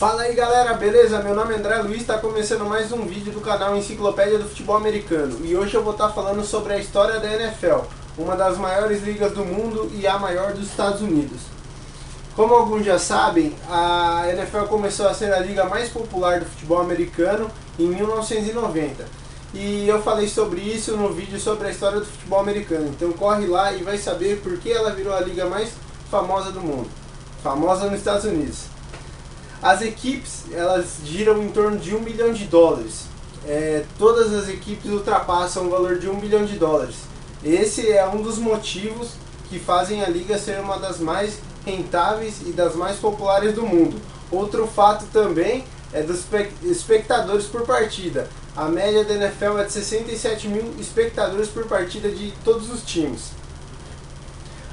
Fala aí galera, beleza? Meu nome é André Luiz, está começando mais um vídeo do canal Enciclopédia do Futebol Americano. E hoje eu vou estar falando sobre a história da NFL, uma das maiores ligas do mundo e a maior dos Estados Unidos. Como alguns já sabem, a NFL começou a ser a liga mais popular do futebol americano em 1990. E eu falei sobre isso no vídeo sobre a história do futebol americano. Então corre lá e vai saber por que ela virou a liga mais famosa do mundo. Famosa nos Estados Unidos. As equipes, elas giram em torno de $1 bilhão. Todas as equipes ultrapassam o valor de $1 bilhão. Esse é um dos motivos que fazem a liga ser uma das mais rentáveis e das mais populares do mundo. Outro fato também é dos espectadores por partida. A média da NFL é de 67 mil espectadores por partida de todos os times.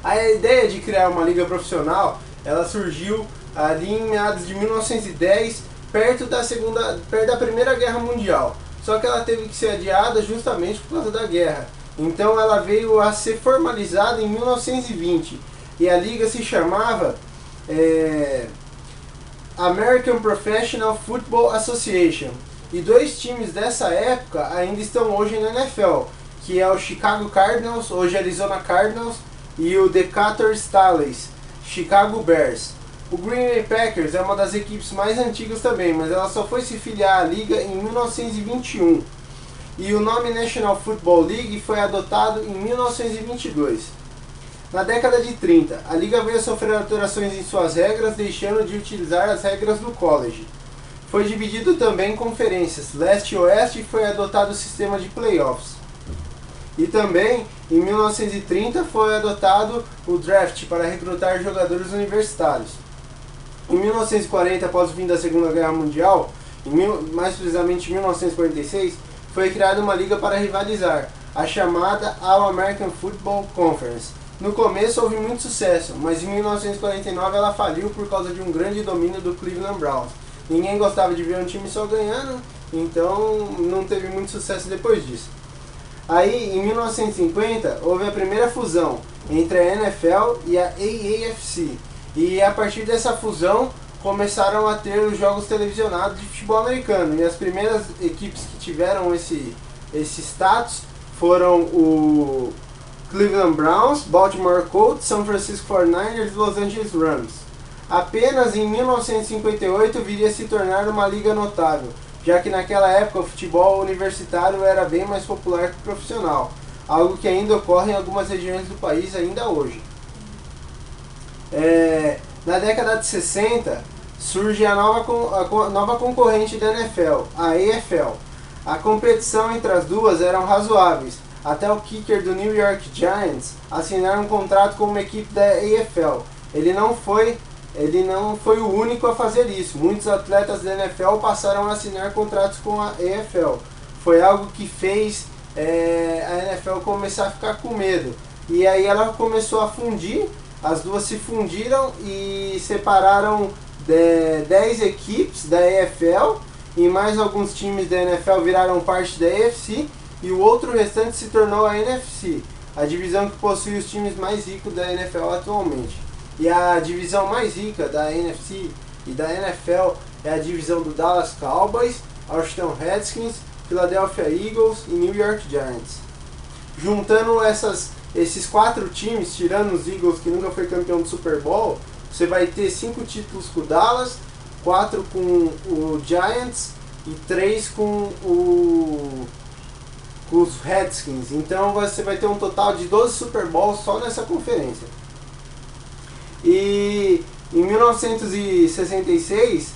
A ideia de criar uma liga profissional, ela surgiu ali em meados de 1910, perto da Primeira Guerra Mundial. Só que ela teve que ser adiada justamente por causa da guerra. Então ela veio a ser formalizada em 1920. E a liga se chamava American Professional Football Association. E dois times dessa época ainda estão hoje na NFL, que é o Chicago Cardinals, hoje Arizona Cardinals, e o Decatur Staleys, Chicago Bears. O Green Bay Packers é uma das equipes mais antigas também, mas ela só foi se filiar à liga em 1921. E o nome National Football League foi adotado em 1922. Na década de 30, a liga veio a sofrer alterações em suas regras, deixando de utilizar as regras do college. Foi dividido também em conferências, leste e oeste, e foi adotado o sistema de playoffs. E também, em 1930, foi adotado o draft para recrutar jogadores universitários. Em 1940, após o fim da Segunda Guerra Mundial, mais precisamente em 1946, foi criada uma liga para rivalizar, a chamada All-American Football Conference. No começo houve muito sucesso, mas em 1949 ela faliu por causa de um grande domínio do Cleveland Browns. Ninguém gostava de ver um time só ganhando, então não teve muito sucesso depois disso. Aí, em 1950, houve a primeira fusão entre a NFL e a AAFC. E a partir dessa fusão, começaram a ter os jogos televisionados de futebol americano. E as primeiras equipes que tiveram esse status foram o Cleveland Browns, Baltimore Colts, San Francisco 49ers e Los Angeles Rams. Apenas em 1958 viria a se tornar uma liga notável, já que naquela época o futebol universitário era bem mais popular que o profissional, algo que ainda ocorre em algumas regiões do país ainda hoje. Na década de 60 surge a nova concorrente da NFL, a AFL. A competição entre as duas eram razoáveis, até o kicker do New York Giants assinar um contrato com uma equipe da AFL. Ele não foi o único a fazer isso. Muitos atletas da NFL passaram a assinar contratos com a AFL. Foi algo que fez a NFL começar a ficar com medo. E aí ela começou a fundir, as duas se fundiram e separaram 10 equipes da AFL, e mais alguns times da NFL viraram parte da AFC, e o outro restante se tornou a NFC, a divisão que possui os times mais ricos da NFL atualmente. E a divisão mais rica da NFC e da NFL é a divisão do Dallas Cowboys, Washington Redskins, Philadelphia Eagles e New York Giants. Juntando esses 4 times, tirando os Eagles que nunca foi campeão do Super Bowl, você vai ter 5 títulos com o Dallas, 4 com o Giants e 3 com os Redskins. Então você vai ter um total de 12 Super Bowls só nessa conferência. E em 1966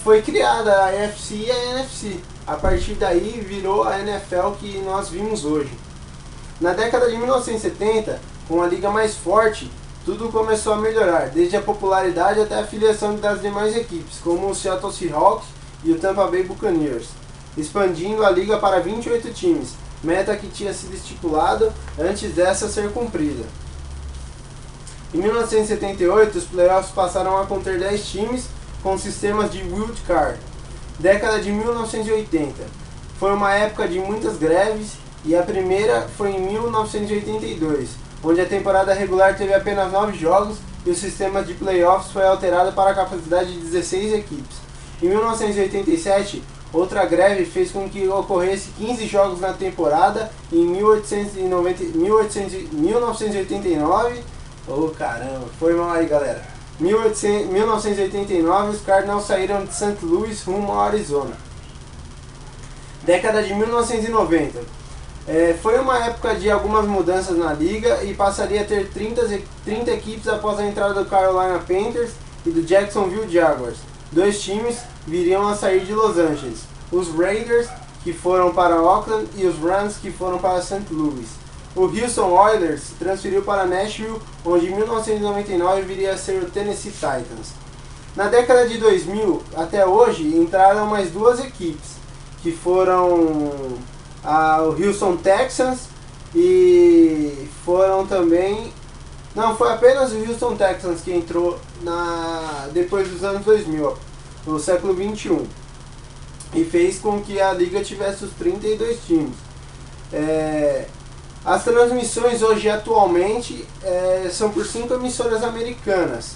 foi criada a AFC e a NFC. A partir daí virou a NFL que nós vimos hoje. Na década de 1970, com a liga mais forte, tudo começou a melhorar, desde a popularidade até a filiação das demais equipes, como o Seattle Seahawks e o Tampa Bay Buccaneers, expandindo a liga para 28 times, meta que tinha sido estipulada antes dessa ser cumprida. Em 1978, os playoffs passaram a conter 10 times com sistemas de wild card. Década de 1980. Foi uma época de muitas greves, e a primeira foi em 1982, onde a temporada regular teve apenas 9 jogos e o sistema de playoffs foi alterado para a capacidade de 16 equipes. Em 1987, outra greve fez com que ocorresse 15 jogos na temporada. Em 1989, oh caramba, foi mal aí galera. 1989, os Cardinals saíram de St. Louis rumo ao Arizona. Década de 1990. Foi uma época de algumas mudanças na liga e passaria a ter 30 equipes após a entrada do Carolina Panthers e do Jacksonville Jaguars. Dois times viriam a sair de Los Angeles, os Raiders, que foram para Oakland, e os Rams, que foram para St. Louis. O Houston Oilers se transferiu para Nashville, onde em 1999 viria a ser o Tennessee Titans. Na década de 2000 até hoje entraram mais duas equipes, que foram o Houston Texans e foram também... Não, foi apenas o Houston Texans que entrou depois dos anos 2000, no século 21, e fez com que a liga tivesse os 32 times. As transmissões hoje atualmente são por 5 emissoras americanas,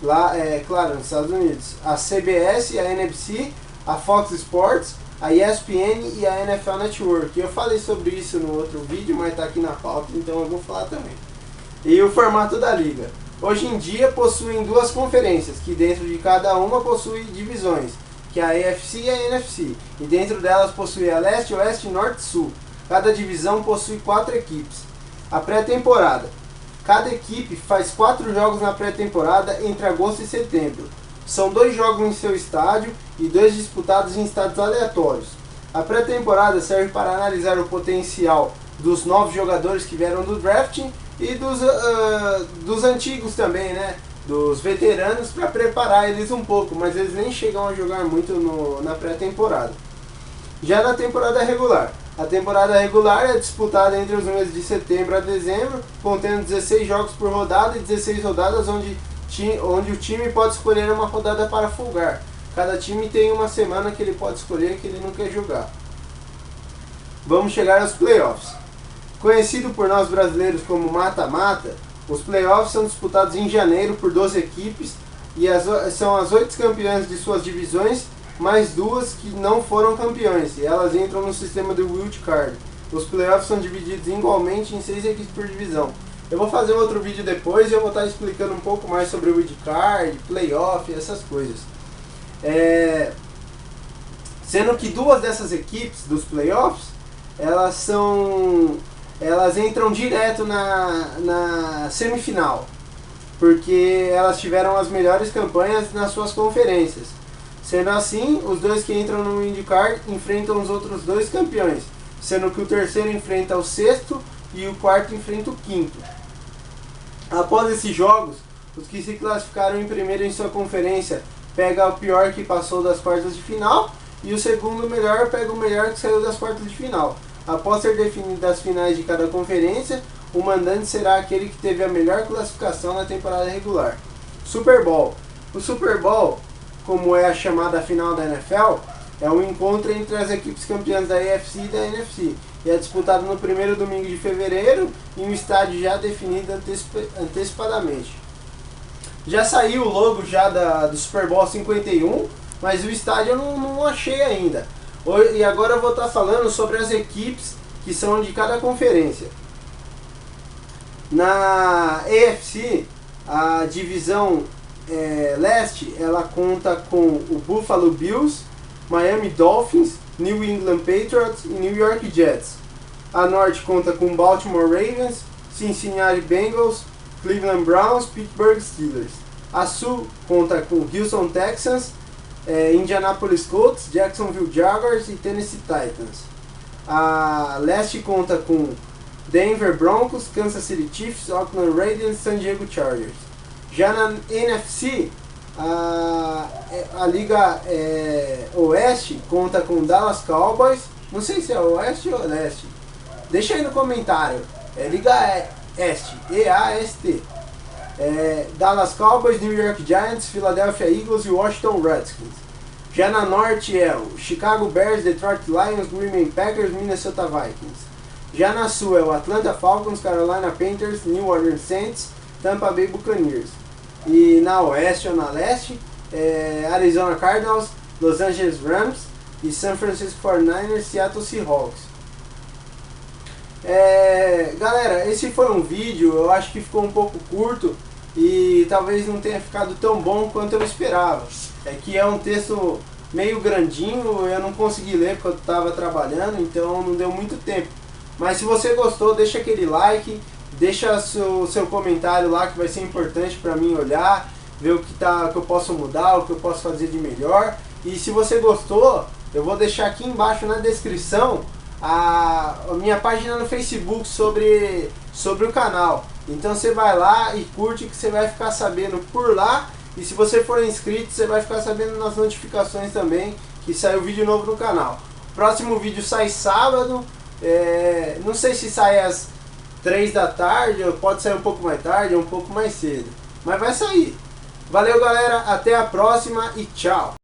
lá, claro, nos Estados Unidos: a CBS, a NBC, a Fox Sports, a ESPN e a NFL Network. Eu falei sobre isso no outro vídeo, mas está aqui na pauta, então eu vou falar também. E o formato da liga. Hoje em dia possuem duas conferências, que dentro de cada uma possui divisões, que é a AFC e a NFC, e dentro delas possui a Leste, Oeste, Norte e Sul. Cada divisão possui 4 equipes. A pré-temporada. Cada equipe faz 4 jogos na pré-temporada entre agosto e setembro. São 2 jogos em seu estádio e 2 disputados em estádios aleatórios. A pré-temporada serve para analisar o potencial dos novos jogadores que vieram do drafting e dos antigos também, né? Dos veteranos, para preparar eles um pouco, mas eles nem chegam a jogar muito na pré-temporada. Já na temporada regular. A temporada regular é disputada entre os meses de setembro a dezembro, contendo 16 jogos por rodada e 16 rodadas onde o time pode escolher uma rodada para folgar. Cada time tem uma semana que ele pode escolher que ele não quer jogar. Vamos chegar aos playoffs. Conhecido por nós brasileiros como mata-mata, os playoffs são disputados em janeiro por 12 equipes e são as 8 campeãs de suas divisões, mais 2 que não foram campeões, e elas entram no sistema do Wild Card. Os playoffs são divididos igualmente em 6 equipes por divisão. Eu vou fazer outro vídeo depois e eu vou estar explicando um pouco mais sobre o Wild Card, playoff, essas coisas. Sendo que 2 dessas equipes dos playoffs, elas entram direto na semifinal, porque elas tiveram as melhores campanhas nas suas conferências. Sendo assim, os 2 que entram no Wild Card enfrentam os outros 2 campeões, sendo que o terceiro enfrenta o sexto e o quarto enfrenta o quinto. Após esses jogos, os que se classificaram em primeiro em sua conferência pega o pior que passou das quartas de final, e o segundo melhor pega o melhor que saiu das quartas de final. Após ser definidas as finais de cada conferência, o mandante será aquele que teve a melhor classificação na temporada regular. Super Bowl. O Super Bowl, como é a chamada final da NFL, é um encontro entre as equipes campeãs da AFC e da NFC, e é disputado no primeiro domingo de fevereiro em um estádio já definido antecipadamente. Já saiu o logo já do Super Bowl 51, mas o estádio eu não achei ainda. E agora eu vou estar falando sobre as equipes que são de cada conferência. Na AFC, a divisão leste, ela conta com o Buffalo Bills, Miami Dolphins, New England Patriots e New York Jets. A norte conta com Baltimore Ravens, Cincinnati Bengals, Cleveland Browns, Pittsburgh Steelers. A sul conta com Houston Texans, Indianapolis Colts, Jacksonville Jaguars e Tennessee Titans. A leste conta com Denver Broncos, Kansas City Chiefs, Oakland Raiders e San Diego Chargers. Já na NFC, a liga oeste conta com Dallas Cowboys, não sei se é oeste ou leste, deixa aí no comentário, liga este, EAST. Dallas Cowboys, New York Giants, Philadelphia Eagles e Washington Redskins. Já na norte é o Chicago Bears, Detroit Lions, Green Bay Packers, Minnesota Vikings. Já na sul é o Atlanta Falcons, Carolina Panthers, New Orleans Saints, Tampa Bay Buccaneers. e na oeste ou na leste, Arizona Cardinals, Los Angeles Rams e San Francisco 49ers, Seattle Seahawks. Galera, esse foi um vídeo, eu acho que ficou um pouco curto e talvez não tenha ficado tão bom quanto eu esperava. É que é um texto meio grandinho, eu não consegui ler porque eu estava trabalhando, então não deu muito tempo. Mas se você gostou, deixa aquele like, deixa seu comentário lá, que vai ser importante para mim olhar, ver o que eu posso mudar, o que eu posso fazer de melhor. E se você gostou, eu vou deixar aqui embaixo na descrição a minha página no Facebook sobre o canal. Então você vai lá e curte, que você vai ficar sabendo por lá. E se você for inscrito, você vai ficar sabendo nas notificações também que saiu vídeo novo no canal. O próximo vídeo sai sábado, não sei se sai às 3 da tarde, ou pode sair um pouco mais tarde ou um pouco mais cedo, mas vai sair. Valeu galera, até a próxima e tchau!